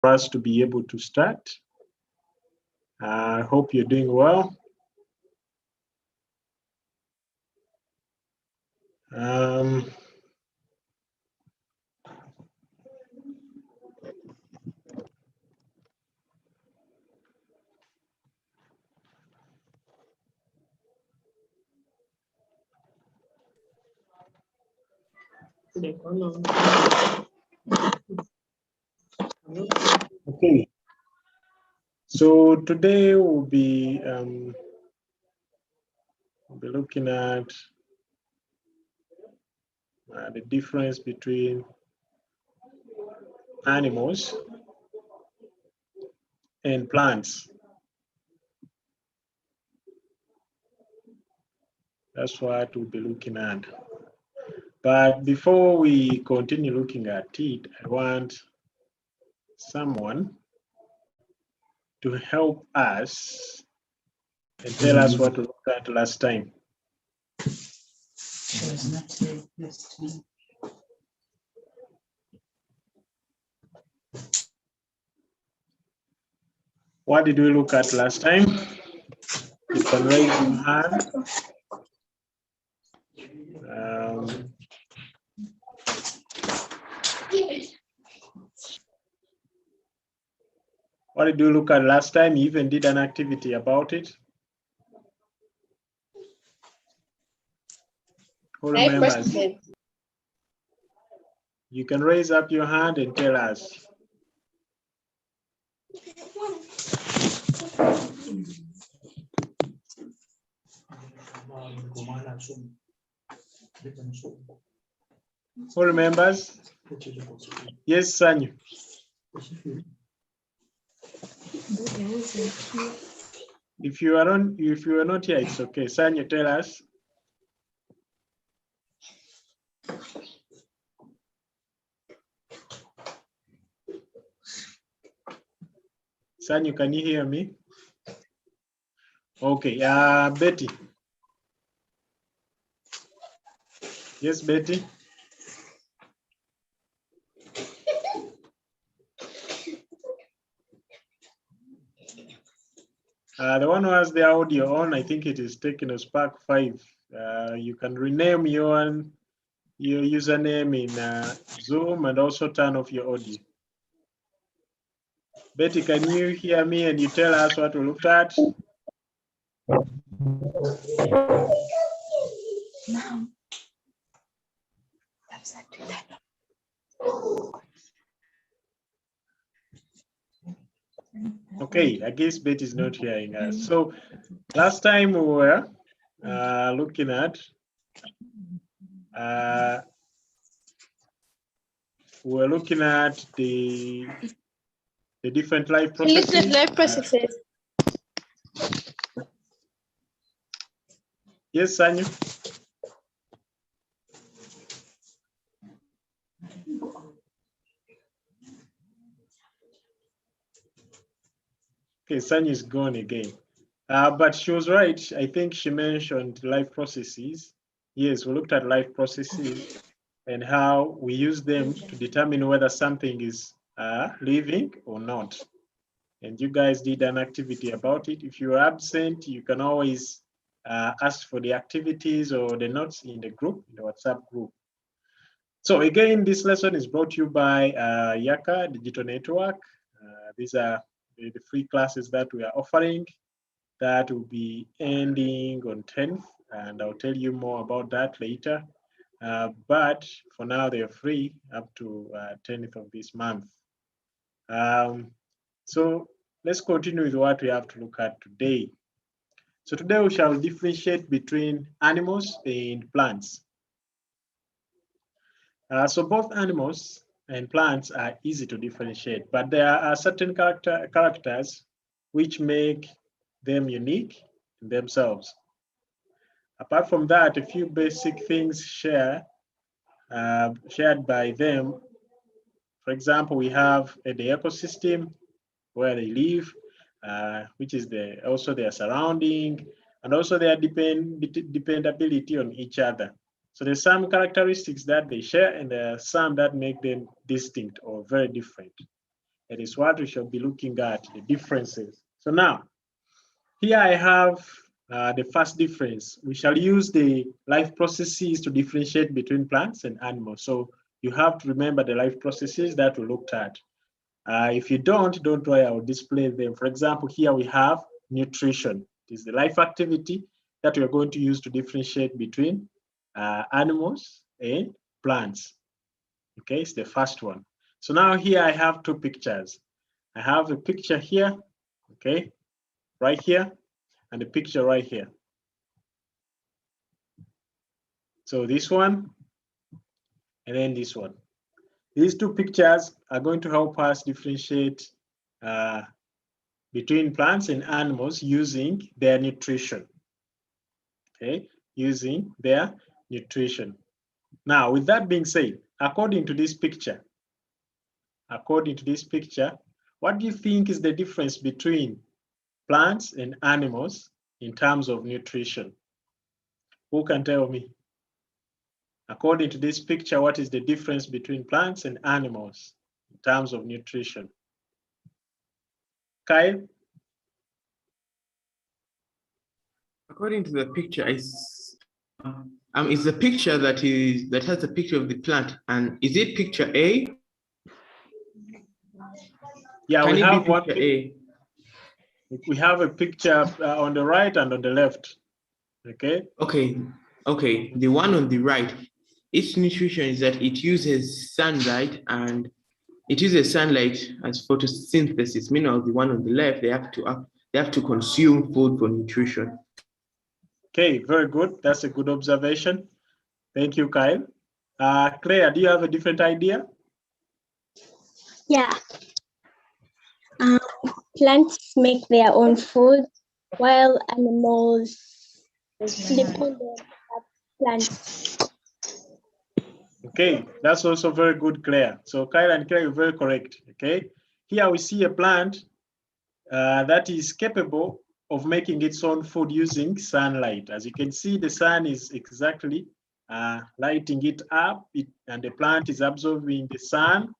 for us to be able to start. I hope you're doing well. Okay, so today we'll be looking at the difference between animals and plants. That's what we'll be looking at. But before we continue looking at it, I want someone to help us and tell us what we looked at last time. What did we look at last time? You can raise your hand. What did we look at last time? You even did an activity about it. Who remembers? You can raise up your hand and tell us. Who remembers? Yes, Sanyu. If you are not here, it's okay. Sanyu, tell us. Sanyu, can you hear me? Okay, Betty. Yes, Betty. The one who has the audio on, I think it is Technospark 5. You can rename your username in Zoom and also turn off your audio. Betty, can you hear me and you tell us what we looked at? No. Okay, I guess Betty is not hearing us. So last time we were looking at the different life processes. Yes, Sanyu. Okay, Sanyu is gone again. But she was right. I think she mentioned life processes. Yes, we looked at life processes and how we use them to determine whether something is living or not. And you guys did an activity about it. If you're absent, you can always ask for the activities or the notes in the group, in the WhatsApp group. So again, this lesson is brought to you by Yaka Digital Network. These are the free classes that we are offering that will be ending on 10th, and I'll tell you more about that later. But for now, they're free up to 10th of this month. So let's continue with what we have to look at today. So today we shall differentiate between animals and plants. So both animals and plants are easy to differentiate, but there are certain characters which make them unique in themselves. Apart from that, a few basic things shared by them. For example, we have the ecosystem where they live, which is also their surrounding, and also their dependability on each other. So there's some characteristics that they share, and there are some that make them distinct or very different. It is what we shall be looking at, the differences. So now, here I have the first difference. We shall use the life processes to differentiate between plants and animals. So you have to remember the life processes that we looked at. If you don't worry, I will display them. For example, here we have nutrition. It is the life activity that we are going to use to differentiate between animals and plants. Okay, it's the first one. So now here I have two pictures. I have a picture here, okay, right here, and a picture right here. So this one, and then this one. These two pictures are going to help us differentiate between plants and animals using their nutrition. Okay, using their nutrition. Now, with that being said, according to this picture, what do you think is the difference between plants and animals in terms of nutrition? Who can tell me? According to this picture, what is the difference between plants and animals in terms of nutrition? Kyle? According to the picture, it's the picture that has a picture of the plant, and is it picture A? Yeah, Can we it have be picture A? We have a picture on the right and on the left. Okay. Okay. The one on the right, its nutrition is that it uses sunlight, and it uses sunlight as photosynthesis. Meanwhile, the one on the left, they have to consume food for nutrition. Okay, very good. That's a good observation. Thank you, Kyle. Claire, do you have a different idea? Yeah. Plants make their own food, while animals depend on plants. Okay, that's also very good, Claire. So Kyle and Claire, you're very correct. Okay, here we see a plant that is capable of making its own food using sunlight. As you can see, the sun is exactly lighting it up, and the plant is absorbing the sun,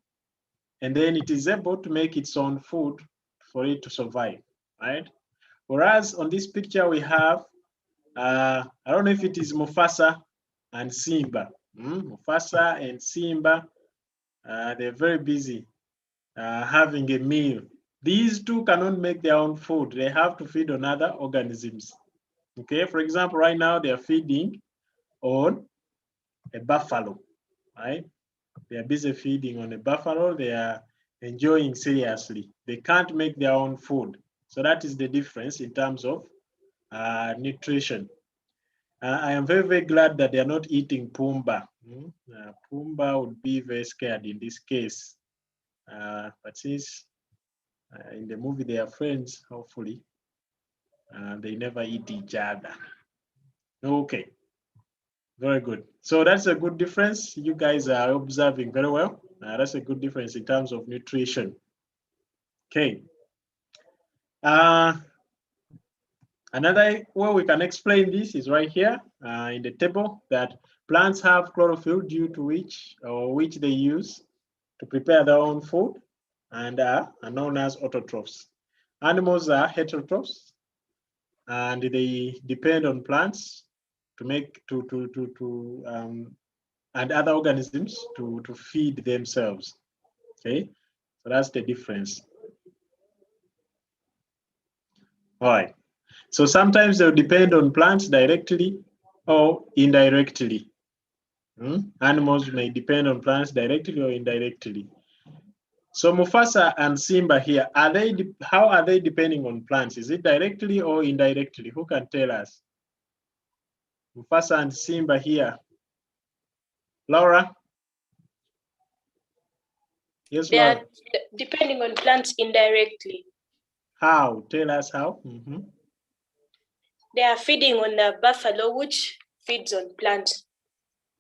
and then it is able to make its own food for it to survive, right? Whereas on this picture we have, I don't know if it is Mufasa and Simba. Mufasa and Simba, they're very busy having a meal. These two cannot make their own food. They have to feed on other organisms. Okay, for example, right now they are feeding on a buffalo, right? They are busy feeding on a buffalo. They are enjoying seriously. They can't make their own food. So that is the difference in terms of nutrition. I am very, very glad that they are not eating Pumbaa. Pumbaa would be very scared in this case. But since in the movie they are friends, hopefully, they never eat each other. Okay, very good. So that's a good difference. You guys are observing very well. That's a good difference in terms of nutrition. Okay. Another way we can explain this is right here in the table, that plants have chlorophyll due to which they use to prepare their own food and are known as autotrophs. Animals are heterotrophs, and they depend on plants to make and other organisms to feed themselves. Okay, so that's the difference. All right. So sometimes they'll depend on plants directly or indirectly. Animals may depend on plants directly or indirectly. So Mufasa and Simba here, how are they depending on plants? Is it directly or indirectly? Who can tell us? Mufasa and Simba here. Laura? Yes, They Laura. are depending on plants indirectly. How? Tell us how. They are feeding on the buffalo, which feeds on plants.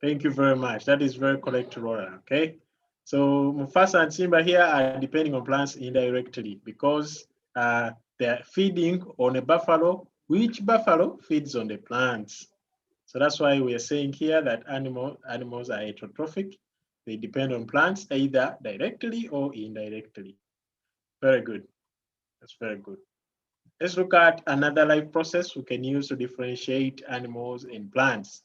Thank you very much. That is very correct, Laura. Okay. So Mufasa and Simba here are depending on plants indirectly because they're feeding on a buffalo, which buffalo feeds on the plants. So that's why we are saying here that animals are heterotrophic. They depend on plants either directly or indirectly. Very good. That's very good. Let's look at another life process we can use to differentiate animals and plants.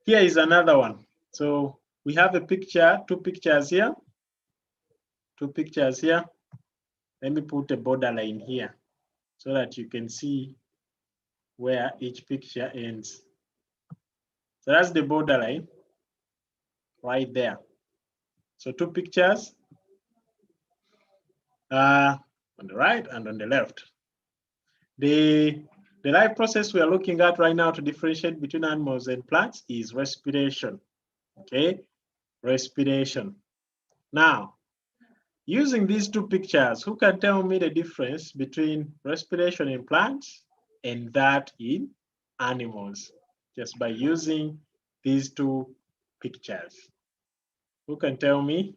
Here is another one. So we have a picture, two pictures here. Two pictures here. Let me put a borderline here so that you can see where each picture ends. So that's the borderline right there. So two pictures on the right and on the left. The life process we are looking at right now to differentiate between animals and plants is respiration. Okay, respiration. Now, using these two pictures, who can tell me the difference between respiration in plants and that in animals? Just by using these two pictures. Who can tell me?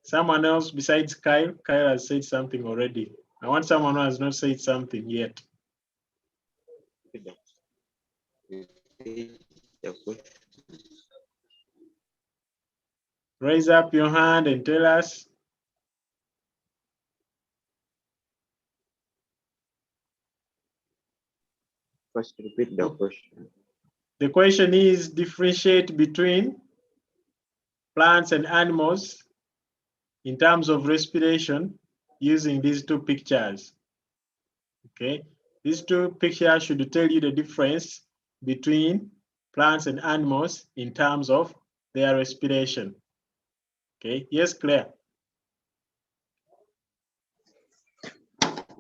Someone else besides Kyle? Kyle has said something already. I want someone who has not said something yet. Raise up your hand and tell us. First, repeat the question. The question is differentiate between plants and animals in terms of respiration using these two pictures. Okay, these two pictures should tell you the difference between plants and animals in terms of their respiration. Okay, yes, Claire.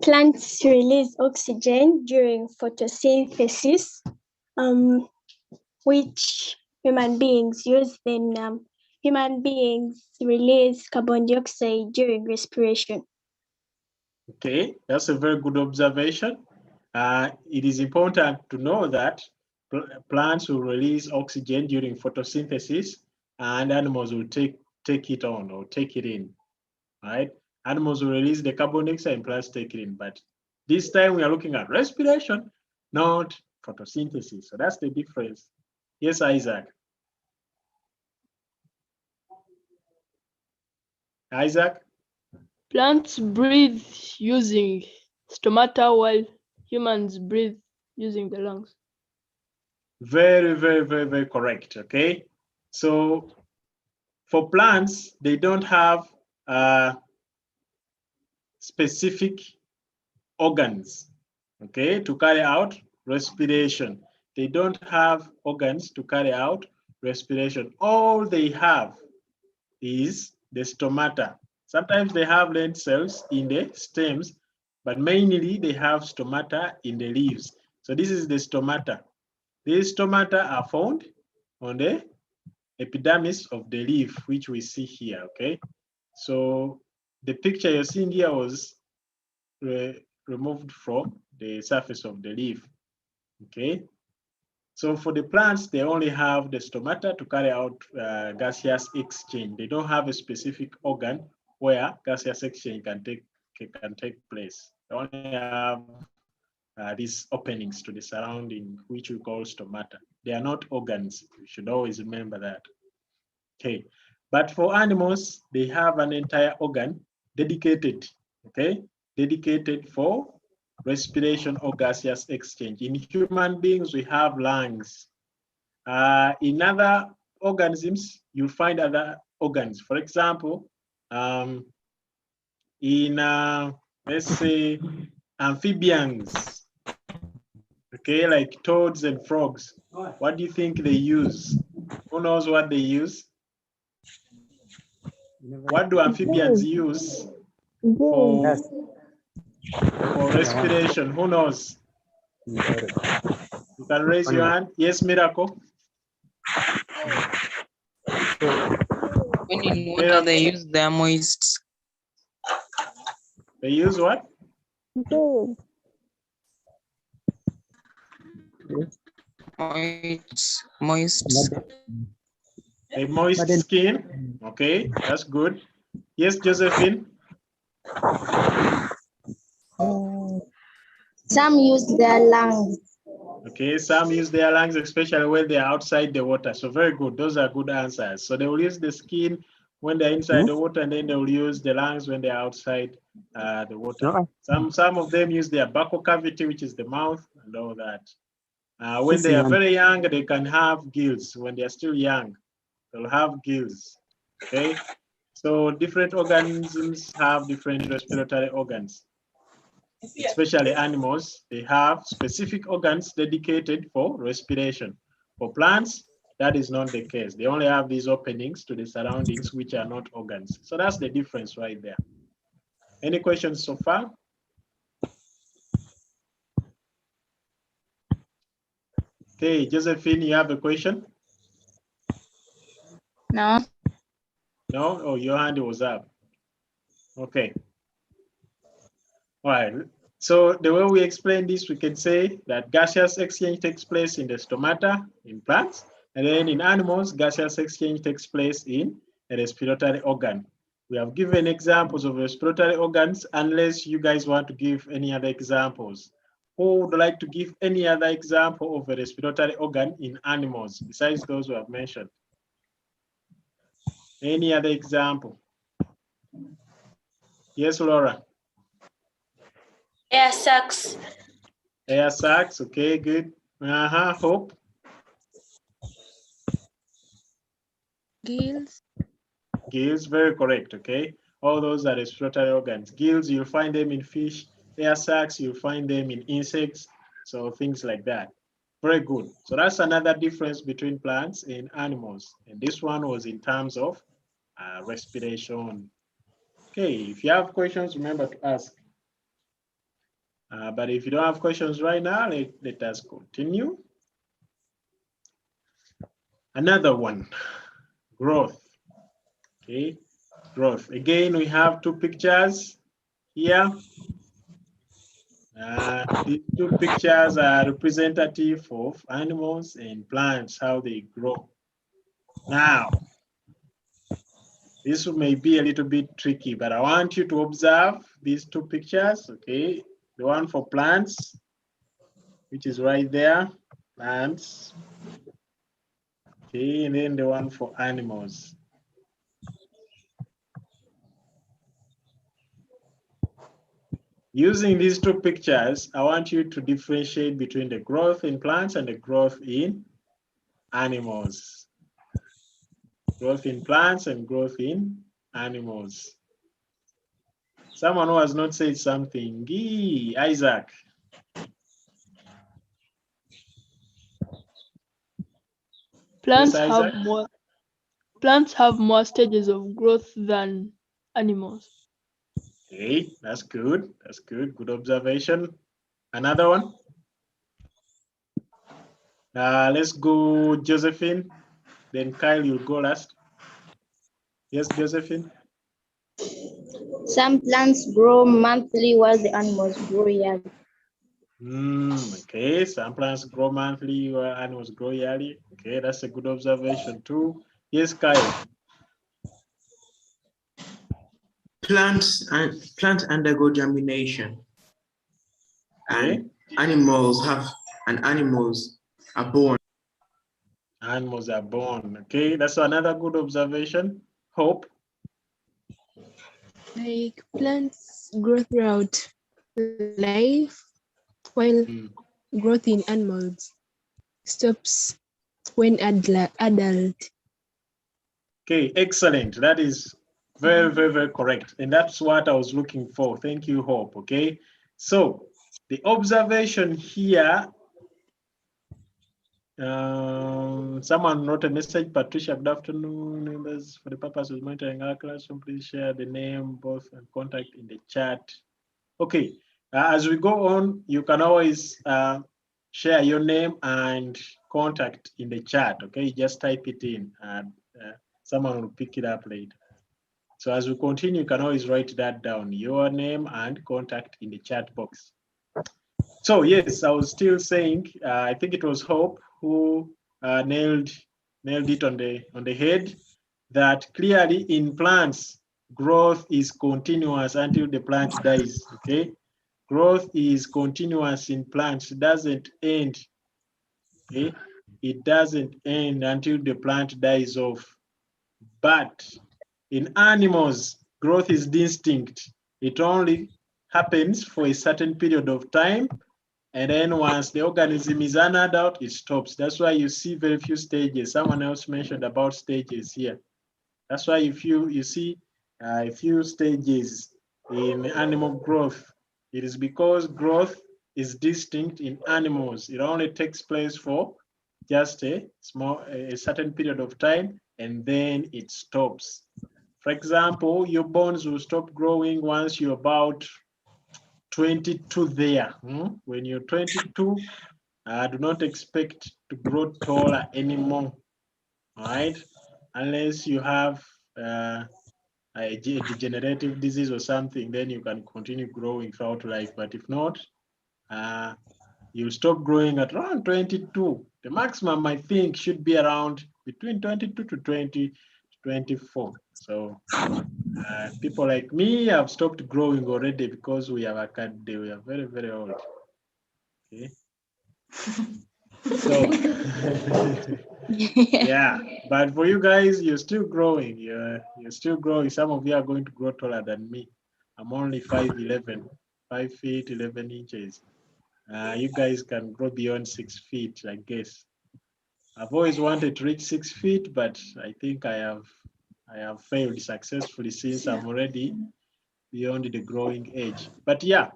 Plants release oxygen during photosynthesis, which human beings use. Then human beings release carbon dioxide during respiration. Okay, that's a very good observation. It is important to know that plants will release oxygen during photosynthesis and animals will take it on or take it in, right? Animals will release the carbon dioxide and plants take it in, but this time we are looking at respiration, not photosynthesis. So that's the difference. Yes, Isaac. Isaac? Plants breathe using stomata while humans breathe using the lungs. Very, very, very, very correct, okay? So for plants, they don't have specific organs, okay, to carry out respiration. They don't have organs to carry out respiration. All they have is the stomata. Sometimes they have land cells in the stems, but mainly they have stomata in the leaves. So this is the stomata. These stomata are found on the epidermis of the leaf, which we see here, okay? So the picture you're seeing here was removed from the surface of the leaf, okay? So for the plants, they only have the stomata to carry out gaseous exchange. They don't have a specific organ where gaseous exchange can take place. They only have these openings to the surrounding, which we call stomata. They are not organs. You should always remember that. Okay, but for animals, they have an entire organ dedicated, okay, dedicated for respiration or gaseous exchange. In human beings, we have lungs. In other organisms, you find other organs. For example, in let's say amphibians, okay, like toads and frogs, what do you think they use? Who knows what they use? What do amphibians use for respiration? Who knows? You can raise your hand. Yes, Miracle. When in water, they use their moist. They use what? Moist. A moist skin. Okay, that's good. Yes, Josephine. Some use their lungs. Okay, some use their lungs, especially when they're outside the water. So very good. Those are good answers. So they will use the skin when they're inside the water, and then they will use the lungs when they're outside the water. Some of them use their buccal cavity, which is the mouth, and all that. When they are very young, they can have gills. When they are still young, they'll have gills. Okay, so different organisms have different respiratory organs. Especially animals, they have specific organs dedicated for respiration. For plants, that is not the case. They only have these openings to the surroundings, which are not organs. So that's the difference right there. Any questions so far? Okay, Josephine, you have a question? No. No? Oh, your hand was up. Okay. All right. So the way we explain this, we can say that gaseous exchange takes place in the stomata in plants, and then in animals, gaseous exchange takes place in a respiratory organ. We have given examples of respiratory organs, unless you guys want to give any other examples. Who would like to give any other example of a respiratory organ in animals besides those we have mentioned? Any other example? Yes, Laura. Air sacs. Air sacs, okay, good. Hope. Gills. Gills, very correct, okay? All those are respiratory organs. Gills, you'll find them in fish. Air sacs, you'll find them in insects. So things like that. Very good. So that's another difference between plants and animals. And this one was in terms of respiration. Okay, if you have questions, remember to ask. But if you don't have questions right now, let us continue. Another one, growth. Okay, growth. Again, we have two pictures here. These two pictures are representative of animals and plants, how they grow. Now, this may be a little bit tricky, but I want you to observe these two pictures, okay? The one for plants, which is right there, plants. Okay, and then the one for animals. Using these two pictures, I want you to differentiate between the growth in plants and the growth in animals. Growth in plants and growth in animals. Someone who has not said something, Isaac. Plants Yes, have Isaac? plants have more stages of growth than animals. Okay, that's good. That's good. Good observation. Another one. Let's go, Josephine. Then Kyle, you'll go last. Yes, Josephine. Some plants grow monthly while the animals grow yearly. Okay, some plants grow monthly while animals grow yearly. Okay, that's a good observation too. Yes, Kyle. Plants undergo germination, Okay. and animals are born. Animals are born. Okay, that's another good observation. Hope. Like plants grow throughout life, while growth in animals stops when adult. Okay, excellent. That is very, very, very correct. And that's what I was looking for. Thank you, Hope. Okay, so the observation here, someone wrote a message, Patricia, good afternoon, members. For the purpose of monitoring our classroom, please share the name, both and contact in the chat. Okay, as we go on, you can always share your name and contact in the chat, okay? Just type it in and someone will pick it up later. So as we continue, you can always write that down, your name and contact in the chat box. So yes, I was still saying, I think it was Hope who nailed it on the head, that clearly in plants, growth is continuous until the plant dies, okay? Growth is continuous in plants, it doesn't end Okay, it doesn't end until the plant dies off. But in animals, growth is distinct. It only happens for a certain period of time, and then once the organism is an adult, it stops. That's why you see very few stages. Someone else mentioned about stages here. That's why if you see a few stages in animal growth, it is because growth is distinct in animals. It only takes place for just a certain period of time, and then it stops. For example, your bones will stop growing once you're about 22 there. When you're 22, do not expect to grow taller anymore, all right? Unless you have a degenerative disease or something, then you can continue growing throughout life. But if not, you'll stop growing at around 22. The maximum, I think, should be around between 22 to 24. So people like me have stopped growing already because we have a card day. We are very, very old. Okay. So yeah, but for you guys, you're still growing. You're still growing. Some of you are going to grow taller than me. I'm only 5'11", 5 feet 11 inches. You guys can grow beyond 6 feet, I guess. I've always wanted to reach 6 feet, but I think I have failed successfully since I'm already beyond the growing age. But yeah,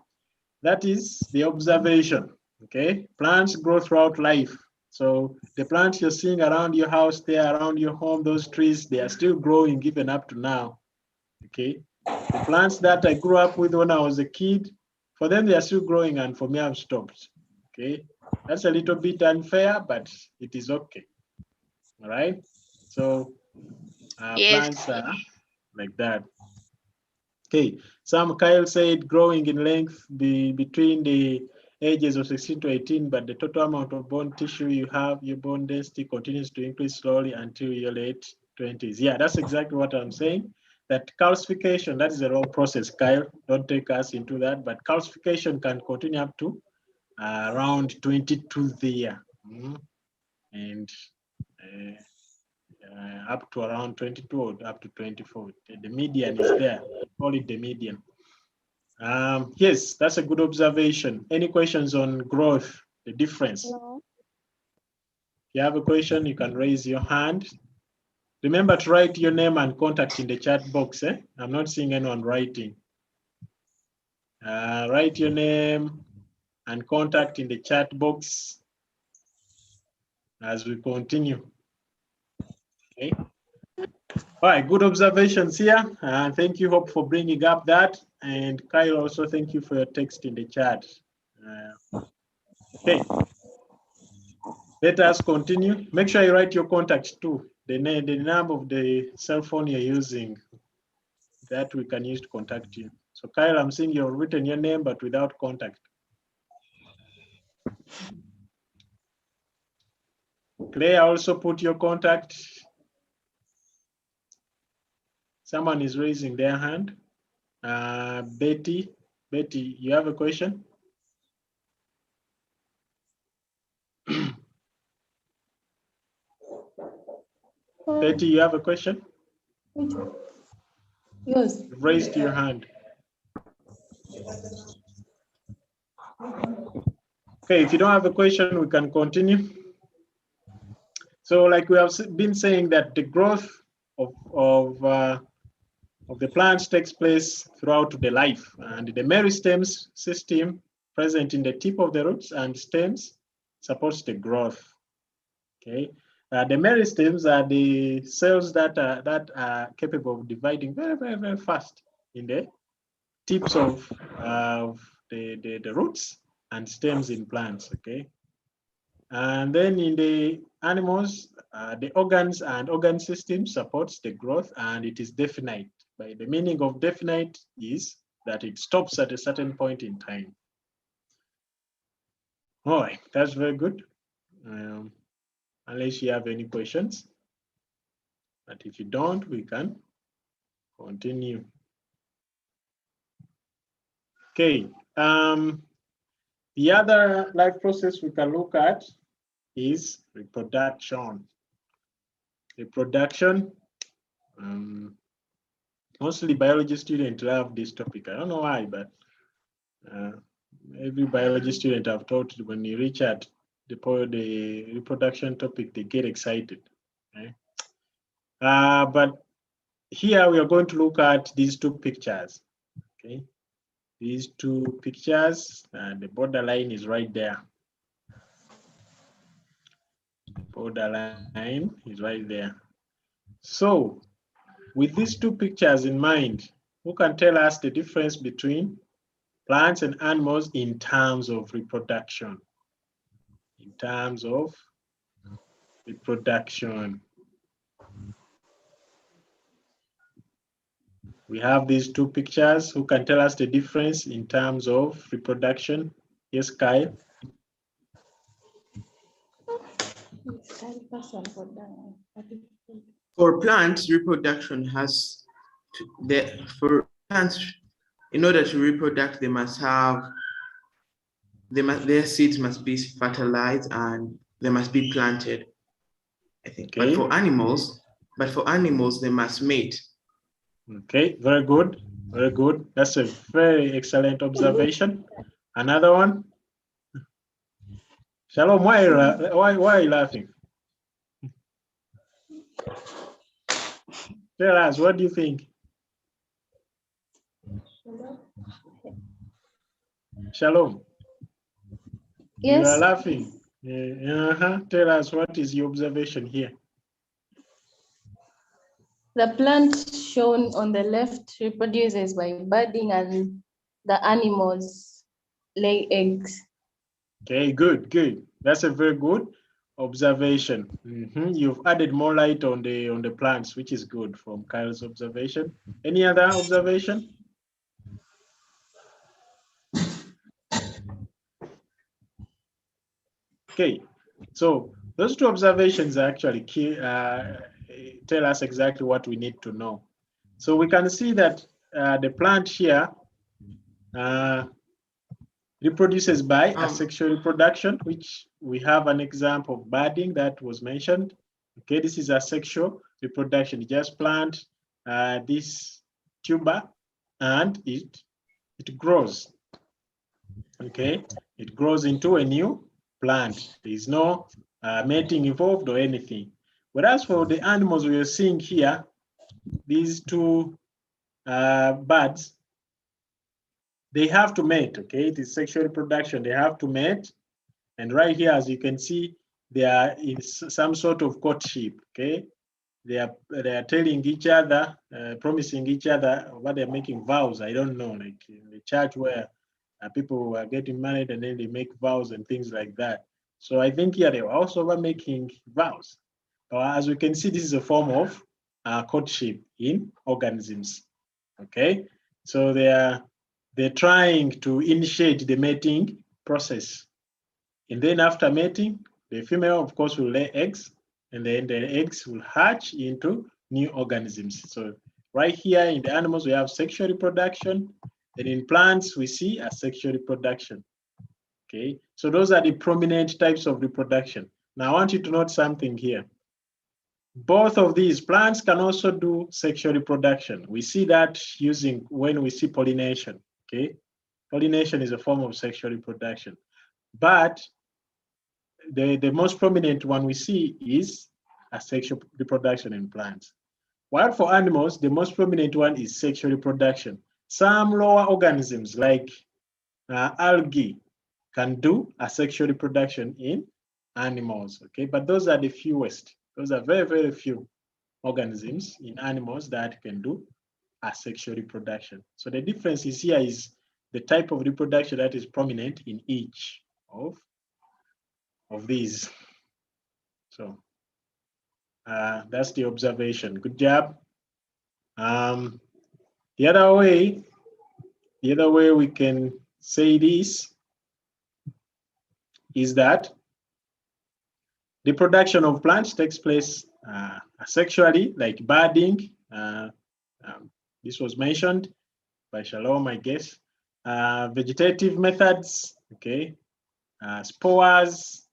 that is the observation. Okay, plants grow throughout life. So the plants you're seeing around your house, there, around your home, those trees, they are still growing even up to now. Okay, the plants that I grew up with when I was a kid, for them they are still growing, and for me I've stopped. Okay, that's a little bit unfair, but it is okay. All right, so plants are like that. Okay, Kyle said growing in length between the ages of 16 to 18, but the total amount of bone tissue you have, your bone density continues to increase slowly until your late 20s. Yeah, that's exactly what I'm saying. That calcification, that is a long process, Kyle. Don't take us into that, but calcification can continue up to around 22 there. And up to around 22 or up to 24. The median is there. We call it the median. Yes, that's a good observation. Any questions on growth, the difference? No. If you have a question, you can raise your hand. Remember to write your name and contact in the chat box. I'm not seeing anyone writing. Write your name and contact in the chat box as we continue. Okay. All right, good observations here. Thank you, Hope, for bringing up that. And Kyle, also thank you for your text in the chat. Okay, let us continue. Make sure you write your contact too, the number of the cell phone you're using that we can use to contact you. So Kyle, I'm seeing you've written your name, but without contact. Claire, also put your contact. Someone is raising their hand. Betty, you have a question? Betty, you have a question? Yes. You've raised your hand. Okay, if you don't have a question, we can continue. So like we have been saying that the growth of the plants takes place throughout the life, and the meristems system present in the tip of the roots and stems supports the growth. Okay, the meristems are the cells that are capable of dividing very, very, very fast in the tips of the roots and stems in plants. Okay, and then in the animals, the organs and organ system supports the growth, and it is definite. By the meaning of definite is that it stops at a certain point in time. All right, that's very good. Unless you have any questions, but if you don't, we can continue. Okay, the other life process we can look at is reproduction. Reproduction. Mostly biology students love this topic. I don't know why, but every biology student I've taught, when you reach at the reproduction topic, they get excited. Okay? But here we are going to look at these two pictures. Okay, these two pictures, the borderline is right there. Borderline is right there. So, with these two pictures in mind, who can tell us the difference between plants and animals in terms of reproduction? In terms of reproduction. We have these two pictures. Who can tell us the difference in terms of reproduction? Yes, Kyle. For plants, reproduction has for plants, in order to reproduce, their seeds must be fertilized and they must be planted, I think. Okay. But for animals, they must mate. Okay, very good. Very good. That's a very excellent observation. Another one? Shalom, why are you laughing? Tell us, what do you think? Shalom. Yes. You are laughing. Tell us, what is your observation here? The plant shown on the left reproduces by budding and the animals lay eggs. Okay, good, good. That's a very good observation. You've added more light on the plants, which is good from Kyle's observation. Any other observation? Okay, so those two observations actually tell us exactly what we need to know. So we can see that the plant here reproduces by asexual reproduction, which we have an example of budding that was mentioned. Okay, this is asexual reproduction. You just plant this tuber and it grows. Okay, it grows into a new plant. There is no mating involved or anything. Whereas for the animals we are seeing here, these two birds, they have to mate, okay? It is sexual reproduction, they have to mate. And right here, as you can see, they are in some sort of courtship, okay? They are telling each other, promising each other, what they're making vows. I don't know, like in the church where people are getting married and then they make vows and things like that. So I think here they were also making vows. As we can see, this is a form of courtship in organisms. Okay, so they're trying to initiate the mating process, and then after mating, the female, of course, will lay eggs, and then the eggs will hatch into new organisms. So right here in the animals, we have sexual reproduction. And in plants, we see asexual reproduction. Okay, so those are the prominent types of reproduction. Now, I want you to note something here. Both of these plants can also do sexual reproduction. We see that when we see pollination. Okay, pollination is a form of sexual reproduction. But the most prominent one we see is asexual reproduction in plants. While for animals, the most prominent one is sexual reproduction. Some lower organisms like algae can do asexual reproduction in animals, okay? But those are the fewest. Those are very, very few organisms in animals that can do asexual reproduction. So the difference is here is the type of reproduction that is prominent in each of these. So that's the observation. Good job. The other way we can say this is that the production of plants takes place asexually, like budding. This was mentioned by Shalom, I guess. Vegetative methods, okay. Spores,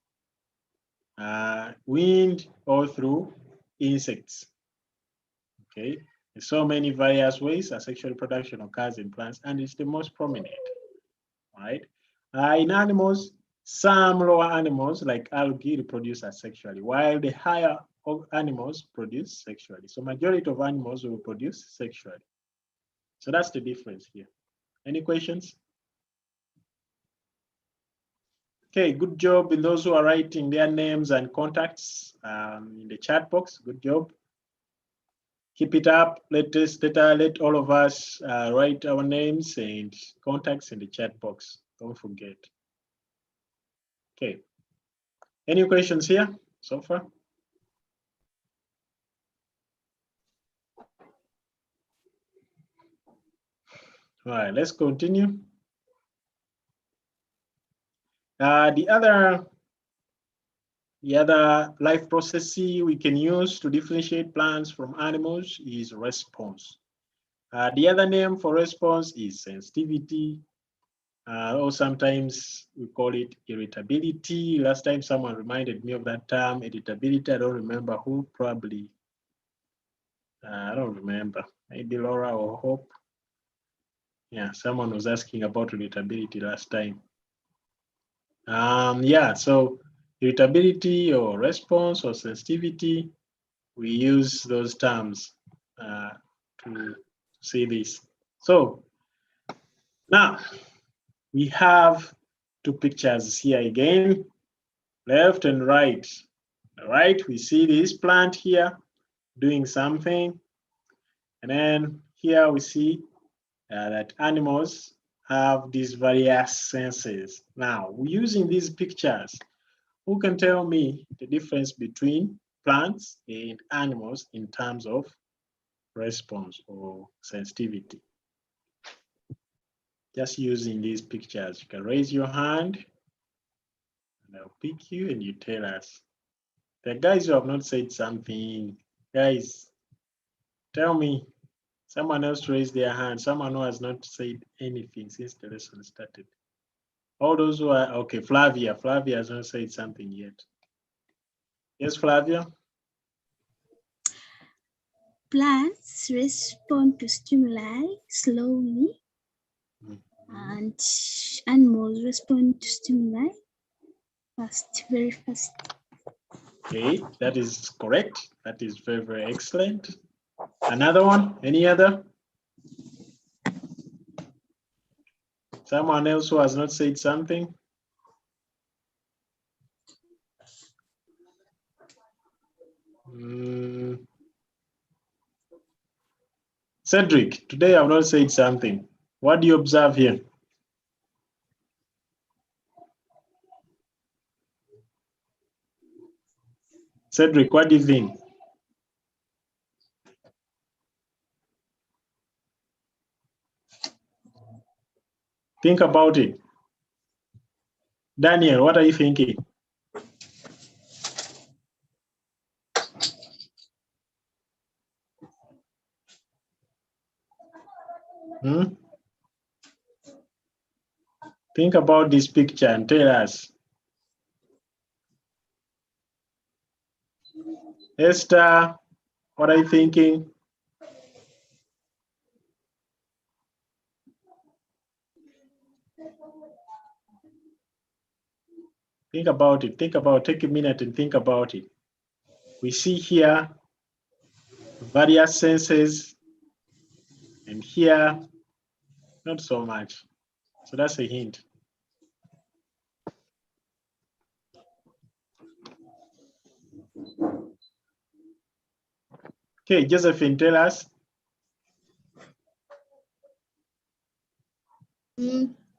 wind, or through insects. Okay, there's so many various ways sexual reproduction occurs in plants, and it's the most prominent. Right? In animals, some lower animals like algae reproduce asexually, while the higher animals produce sexually. So majority of animals will produce sexually. So that's the difference here. Any questions? Okay, good job in those who are writing their names and contacts in the chat box. Good job. Keep it up. Let all of us write our names and contacts in the chat box. Don't forget. Okay. Any questions here so far? All right, let's continue. The other life process we can use to differentiate plants from animals is response. The other name for response is sensitivity, or sometimes we call it irritability. Last time someone reminded me of that term, irritability. I don't remember who, probably. I don't remember. Maybe Laura or Hope. Yeah, someone was asking about irritability last time. Yeah, so irritability or response or sensitivity, we use those terms to see this. So now we have two pictures here again, left and right. All right, we see this plant here doing something. And then here we see that animals have these various senses. Now, using these pictures, who can tell me the difference between plants and animals in terms of response or sensitivity? Just using these pictures, you can raise your hand and I'll pick you and you tell us. The guys who have not said something, guys, tell me. Someone else raised their hand, someone who has not said anything since the lesson started. All those who are, okay, Flavia has not said something yet. Yes, Flavia? Plants respond to stimuli slowly, and animals respond to stimuli fast, very fast. Okay, that is correct. That is very, very excellent. Another one, any other? Someone else who has not said something? Cedric, today I've not said something. What do you observe here? Cedric, what do you think? Think about it. Daniel, what are you thinking? Think about this picture and tell us. Esther, what are you thinking? Think about it. Take a minute and think about it. We see here various senses, and here, not so much. So that's a hint. Okay, Josephine, tell us.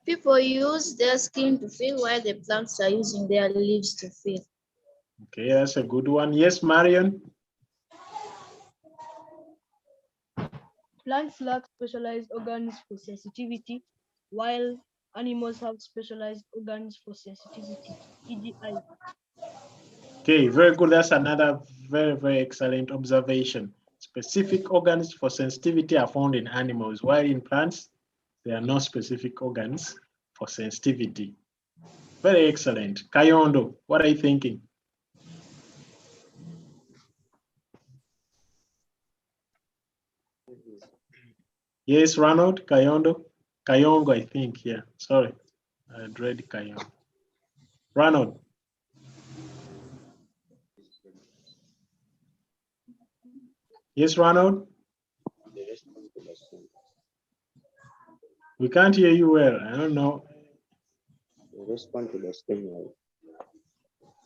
People use their skin to feel, while the plants are using their leaves to feel. Okay, that's a good one. Yes, Marion? Plants lack specialized organs for sensitivity, while animals have specialized organs for sensitivity, e.g. eyes. Okay, very good. That's another very, very excellent observation. Specific organs for sensitivity are found in animals, while in plants, there are no specific organs for sensitivity. Very excellent. Kayondo, what are you thinking? Yes, Ronald, Kayongo, I think, yeah. Sorry, I dread Kayongo. Ronald. Yes, Ronald. We can't hear you well. I don't know. Respond to the stimuli.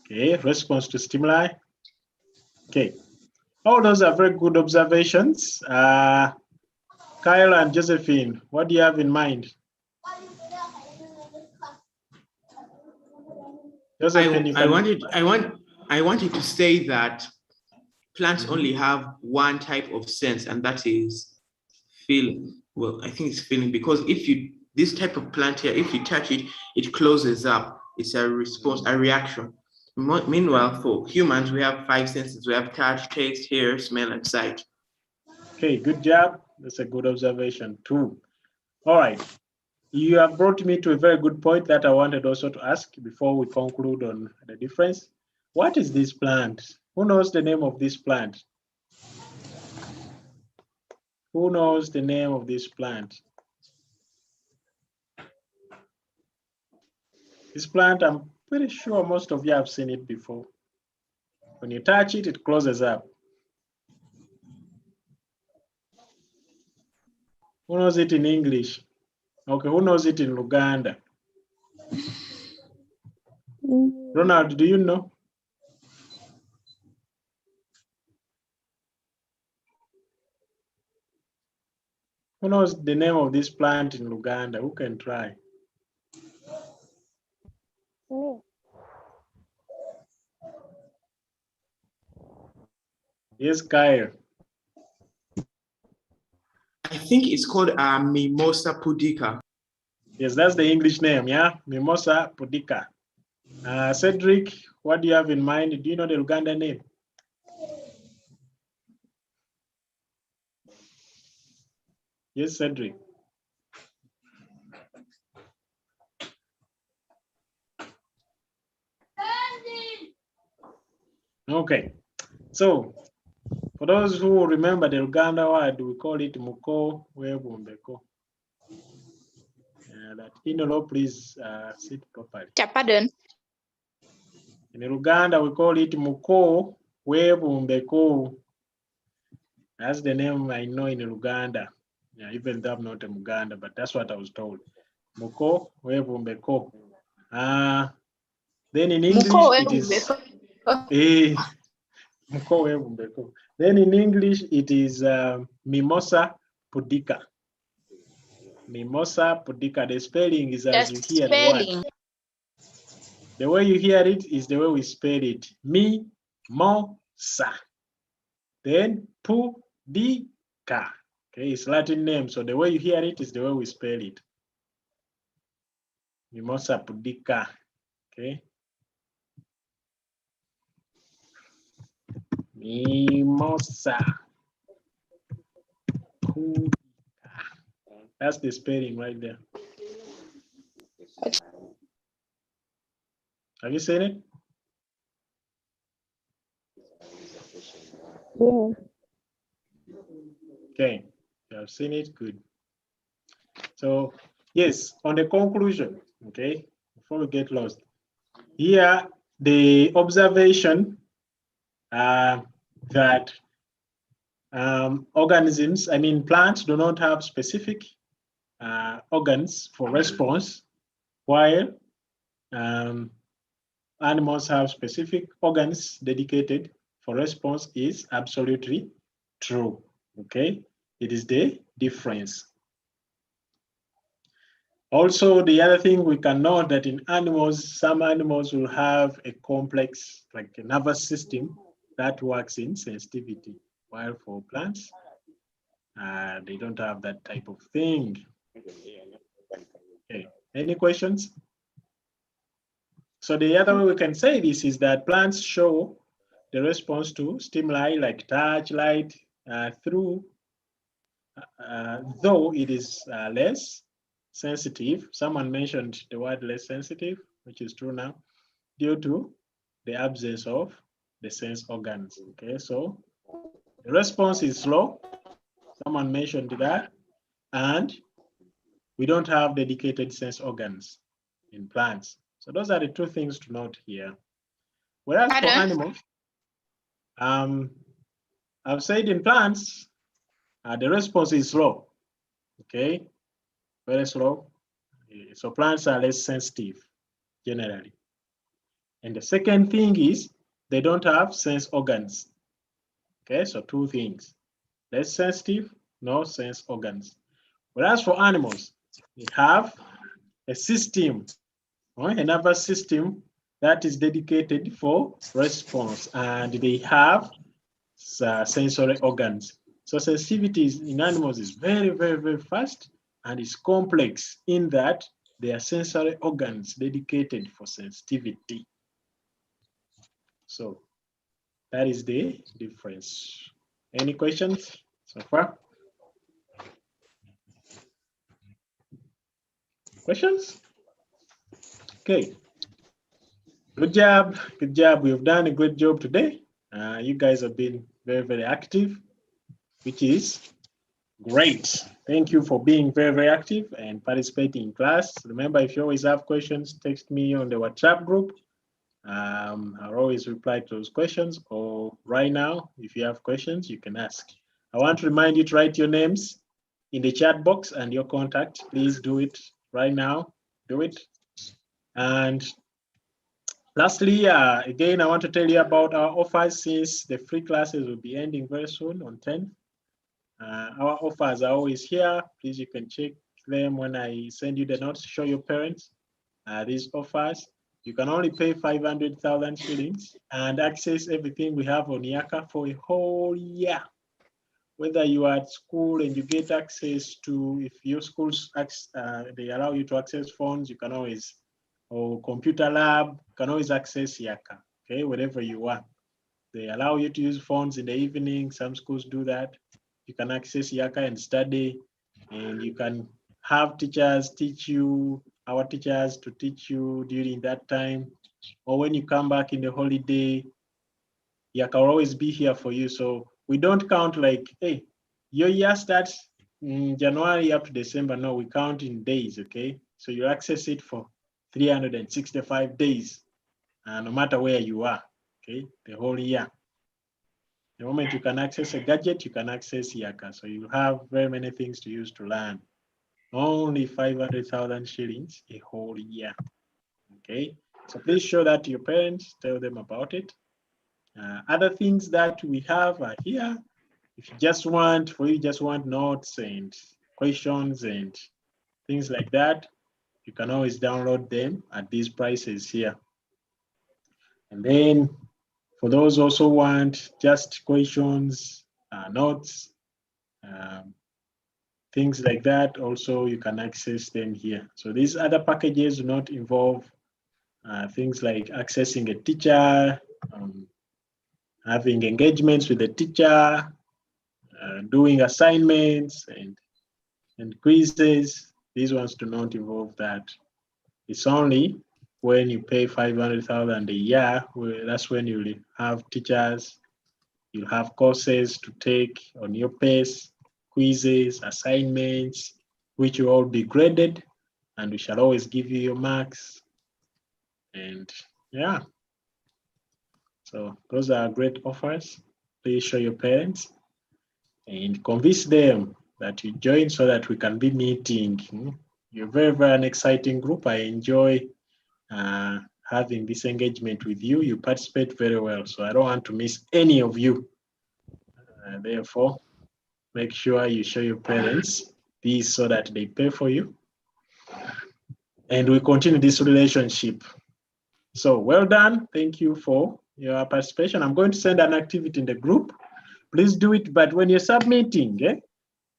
Okay, response to stimuli. Okay, all those are very good observations. Kyle and Josephine, what do you have in mind? Josephine, I wanted to say that plants only have one type of sense, and that is feeling. Well, I think it's feeling, because this type of plant here, if you touch it, it closes up. It's a response, a reaction. Meanwhile, for humans, we have 5 senses. We have touch, taste, hear, smell, and sight. Okay, good job. That's a good observation too. All right. You have brought me to a very good point that I wanted also to ask before we conclude on the difference. What is this plant? Who knows the name of this plant? Who knows the name of this plant? This plant, I'm pretty sure most of you have seen it before. When you touch it, it closes up. Who knows it in English? Okay, who knows it in Luganda? Ronald, do you know? Who knows the name of this plant in Luganda? Who can try? Yes, Kyle. I think it's called Mimosa pudica. Yes, that's the English name, yeah? Mimosa pudica. Cedric, what do you have in mind? Do you know the Luganda name? Yes, Cedric. Okay, so for those who remember the Luganda word, we call it muko webumbeko. That Inolo, please sit properly. Pardon. In Luganda, we call it muko webumbeko. That's the name I know in Luganda. Yeah, even though I'm not a Muganda, but that's what I was told. Muko webumbeko. Then in English, it is muko webumbeko. Then in English, it is Mimosa pudica. Mimosa pudica. The spelling is as you hear the word. The way you hear it is the way we spell it. Mimosa. Then pudica. Okay, it's Latin name. So the way you hear it is the way we spell it. Mimosa pudica. Okay. Mimosa pudica. That's the spelling right there. Have you seen it? Yeah. Okay, you have seen it, good. So yes, on the conclusion, okay, before we get lost, here the observation that organisms, I mean plants, do not have specific organs for response, while animals have specific organs dedicated for response is absolutely true. Okay, it is the difference. Also, the other thing we can note that in animals, some animals will have a complex, like a nervous system that works in sensitivity, while for plants, they don't have that type of thing. Okay, any questions? So the other way we can say this is that plants show the response to stimuli like touch, light, through, though it is less sensitive. Someone mentioned the word less sensitive, which is true now, due to the absence of the sense organs. Okay, so the response is slow. Someone mentioned that. and we don't have dedicated sense organs in plants. So those are the two things to note here. Whereas for animals, I've said in plants, the response is slow, okay? Very slow. So plants are less sensitive generally. And the second thing is they don't have sense organs. Okay, so two things. Less sensitive, no sense organs. Whereas for animals, they have a system, a nervous system that is dedicated for response, and they have sensory organs. So sensitivity in animals is very, very, very fast, and it's complex in that there are sensory organs dedicated for sensitivity. So that is the difference. Any questions so far? Questions? Okay. Good job. Good job. We've done a great job today. You guys have been very, very active, which is great. Thank you for being very, very active and participating in class. Remember, if you always have questions, text me on the WhatsApp group. I'll always reply to those questions, or right now, if you have questions, you can ask. I want to remind you to write your names in the chat box and your contact. Please do it right now. Do it. And lastly, again, I want to tell you about our offers since the free classes will be ending very soon on 10th. Our offers are always here. Please, you can check them when I send you the notes. Show your parents these offers. You can only pay 500,000 shillings and access everything we have on Yaka for a whole year. Whether you are at school and you get access to, if your schools they allow you to access phones, you can always, or computer lab, you can always access Yaka, okay, wherever you are. They allow you to use phones in the evening. Some schools do that. You can access Yaka and study, and you can have teachers teach you, our teachers to teach you during that time. Or when you come back in the holiday, Yaka will always be here for you. So we don't count like, hey, your year starts in January up to December. No, we count in days, okay? So you access it for 365 days, no matter where you are, okay? The whole year. The moment you can access a gadget, you can access Yaka. So you have very many things to use to learn. Only 500,000 shillings a whole year, okay? So please show that to your parents, tell them about it. Other things that we have are here. If you just want, notes and questions and things like that, you can always download them at these prices here. And then for those also want just questions, notes, things like that, also you can access them here. So these other packages do not involve things like accessing a teacher, having engagements with the teacher, doing assignments and quizzes. These ones do not involve that. It's only when you pay 500,000 a year, that's when you'll have teachers, you'll have courses to take on your pace, quizzes, assignments, which will all be graded, and we shall always give you your marks. And yeah, so those are great offers. Please show your parents and convince them that you join so that we can be meeting. You're very, very an exciting group. I enjoy having this engagement with you. You participate very well, so I don't want to miss any of you. Therefore, make sure you show your parents this so that they pay for you. And we continue this relationship. So well done. Thank you for your participation. I'm going to send an activity in the group. Please do it, but when you're submitting,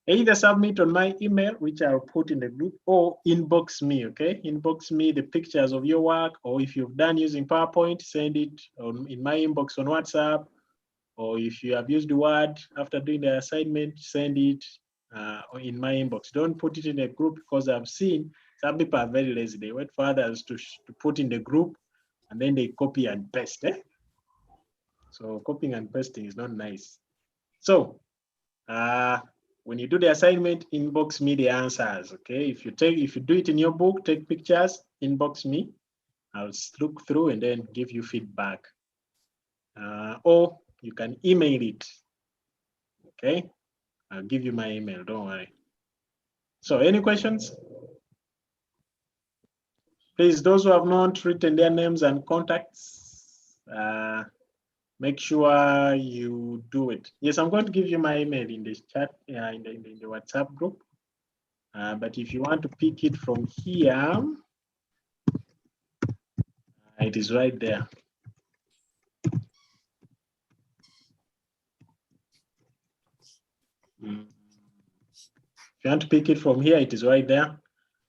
either submit on my email, which I'll put in the group, or inbox me, okay? Inbox me the pictures of your work, or if you've done using PowerPoint, send it in my inbox on WhatsApp, or if you have used Word after doing the assignment, send it in my inbox. Don't put it in a group, because I've seen some people are very lazy. They wait for others to put in the group, and then they copy and paste. So copying and pasting is not nice. So when you do the assignment, inbox me the answers, okay? If you do it in your book, take pictures, inbox me. I'll look through and then give you feedback. Or you can email it, okay? I'll give you my email, don't worry. So any questions? Please, those who have not written their names and contacts, make sure you do it. Yes, I'm going to give you my email in this chat, in the WhatsApp group. But if you want to pick it from here, it is right there. If you want to pick it from here, it is right there.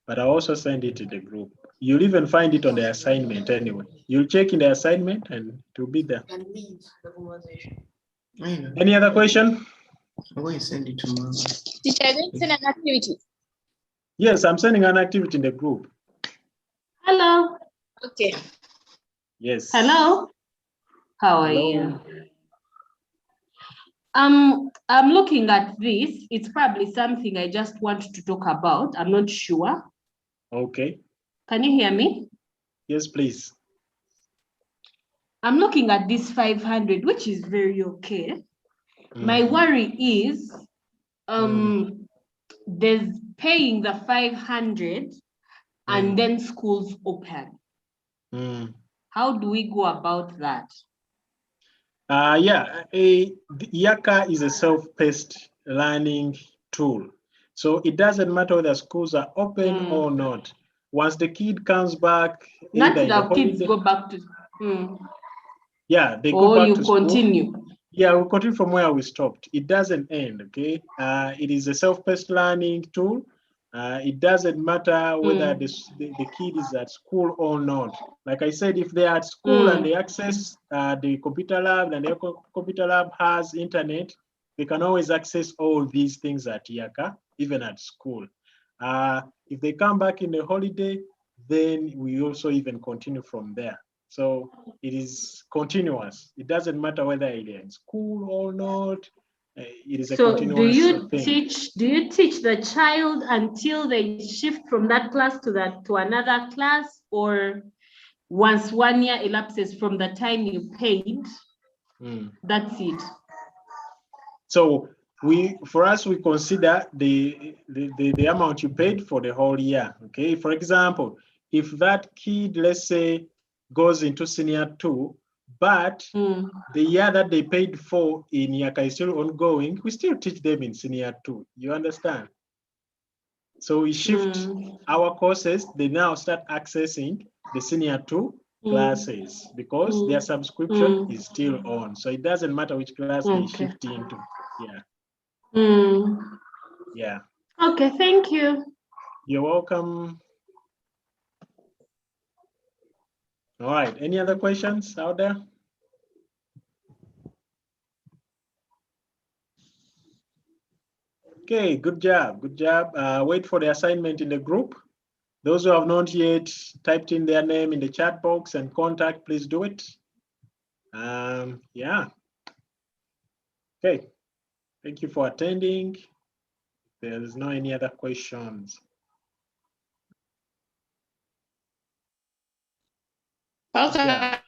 But I also send it to the group. You'll even find it on the assignment anyway. You'll check in the assignment and it will be there. Any other question? I'm going to send it tomorrow. Teacher, are you going to send an activity? Yes, I'm sending an activity in the group. Hello. Okay. Yes. Hello. How are Hello. you? I'm looking at this. It's probably something I just want to talk about. I'm not sure. Okay. Can you hear me? Yes, please. I'm looking at this 500, which is very okay. My worry is there's paying the 500 and then schools open. How do we go about that? Yeah, Yaka is a self-paced learning tool. So it doesn't matter whether schools are open or not. Once the kid comes back, Not either in the the kids holiday, go back to yeah, they go back to school. Or you continue. Yeah, we'll continue from where we stopped. It doesn't end, okay? It is a self-paced learning tool. It doesn't matter whether the kid is at school or not. Like I said, if they're at school and they access the computer lab and the computer lab has internet, they can always access all these things at Yaka, even at school. If they come back in the holiday, then we also even continue from there. So it is continuous. It doesn't matter whether they're in school or not. It is a continuous thing. Do you teach the child until they shift from that class to another class, or once 1 year elapses from the time you paid, that's it? So for us, we consider the amount you paid for the whole year. Okay. For example, if that kid, let's say, goes into senior 2, but the year that they paid for in Yaka is still ongoing, we still teach them in senior 2. You understand? So we shift our courses. They now start accessing the senior 2 classes because their subscription is still on. So it doesn't matter which class they shift into. Yeah. Yeah. Okay, thank you. You're welcome. All right. Any other questions out there? Okay, good job. Good job. Wait for the assignment in the group. Those who have not yet typed in their name in the chat box and contact, please do it. Yeah. Okay. Thank you for attending. There's no any other questions. Okay. Yeah.